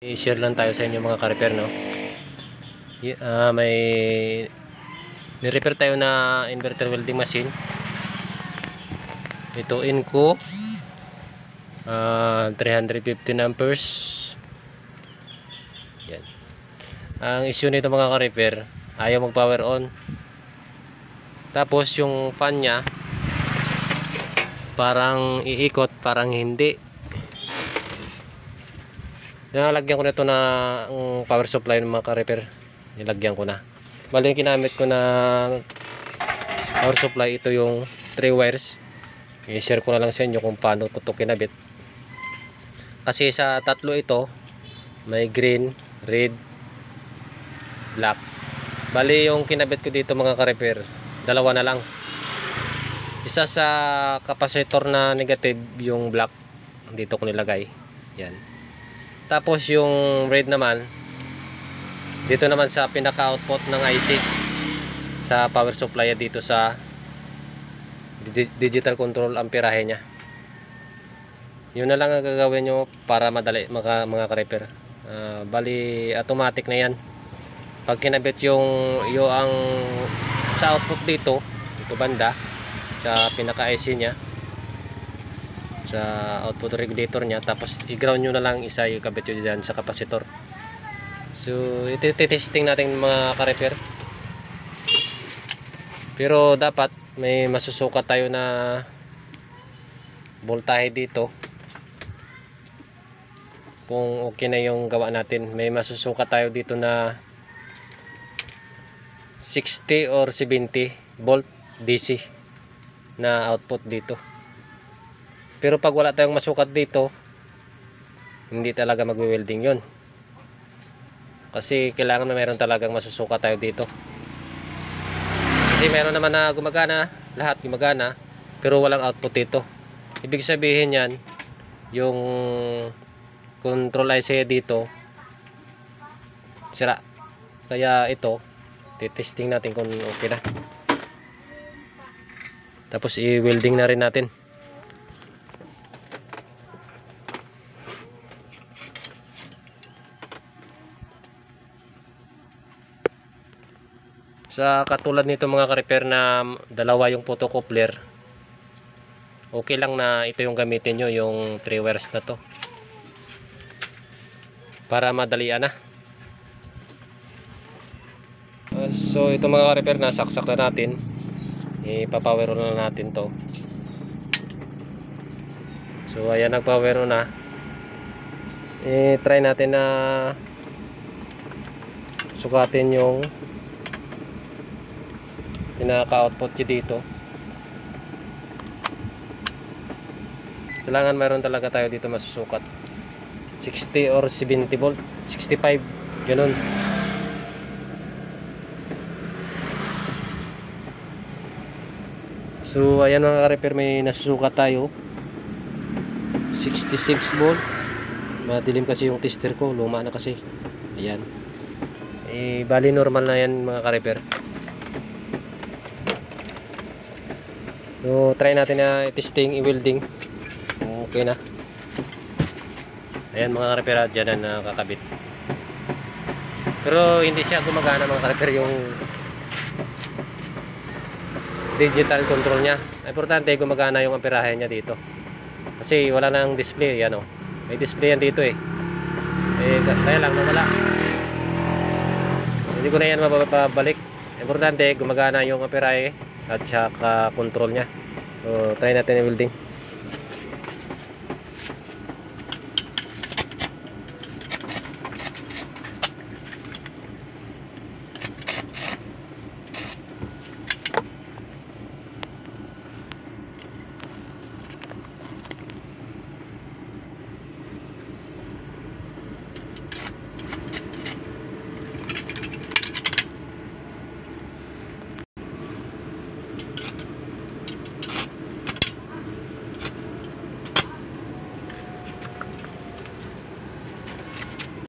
I-share lang tayo sa inyo mga ka-repair, no? May ni-repair tayo na inverter welding machine. Ito Inco 315 amperes. Yan. Ang issue nito mga ka-repair, ayaw mag power on. Tapos yung fan nya parang iikot, parang hindi. Nalagyan ko na ito na power supply ng mga ka-repair. Nilagyan ko na. Bali yung ginamit ko na power supply, ito yung 3 wires. I-share ko na lang sa inyo kung paano ito kinabit. Kasi sa tatlo ito, may green, red, black. Bali yung kinabit ko dito mga ka-repair, dalawa na lang. Isa sa capacitor na negative, yung black, dito ko nilagay. Yan. Tapos yung red naman, dito naman sa pinaka-output ng IC, sa power supply dito sa digital control amperahe nya. Yun na lang ang gagawin nyo para madali mga ka-repair. Bali automatic na yan. Pag kinabit yung ang sa output dito banda sa pinaka-IC nya, sa output regulator nya, tapos i-ground nyo na lang isa yung kabit nyo dyan sa capacitor. So iti-testing natin mga ka-repair. Pero dapat may masusukat tayo na voltahe dito kung okay na yung gawa natin. May masusukat tayo dito na 60 or 70 volt DC na output dito. Pero pag wala tayong masukat dito, hindi talaga magwe-welding yun. Kasi kailangan na meron talagang masusukat tayo dito. Kasi meron naman na gumagana, lahat gumagana, pero walang output dito. Ibig sabihin yan, yung control IC dito sira. Kaya ito, titesting natin kung okay na. Tapos i-welding na rin natin. Sa katulad nito mga ka-repair na dalawa yung photocoupler, okay lang na ito yung gamitin nyo, yung 3 wires na to, para madalian na. So ito mga ka-repair, nasaksak na natin. Ipapower on na natin to. So ayan, nagpower on na. Try natin na sukatin yung pinaka-output nyo dito. Kailangan mayroon talaga tayo dito masusukat 60 or 70 volt, 65, ganun. So ayan mga ka-repair, may nasusukat tayo 66 volt. Madilim kasi yung tester ko, luma na kasi. Ayan, bali normal na yan mga ka-repair. So try natin na testing, i-welding. Okay na. Ayan mga ka-repair, dyan na nakakabit. Pero hindi siya gumagana mga ka-repair, yung digital control nya. Importante gumagana yung amperahe nya dito. Kasi wala nang display, yan o. May display yan dito kaya lang nawala. Hindi ko na yan mababalik. Importante gumagana yung amperahe at saka control nya. So try natin i-welding.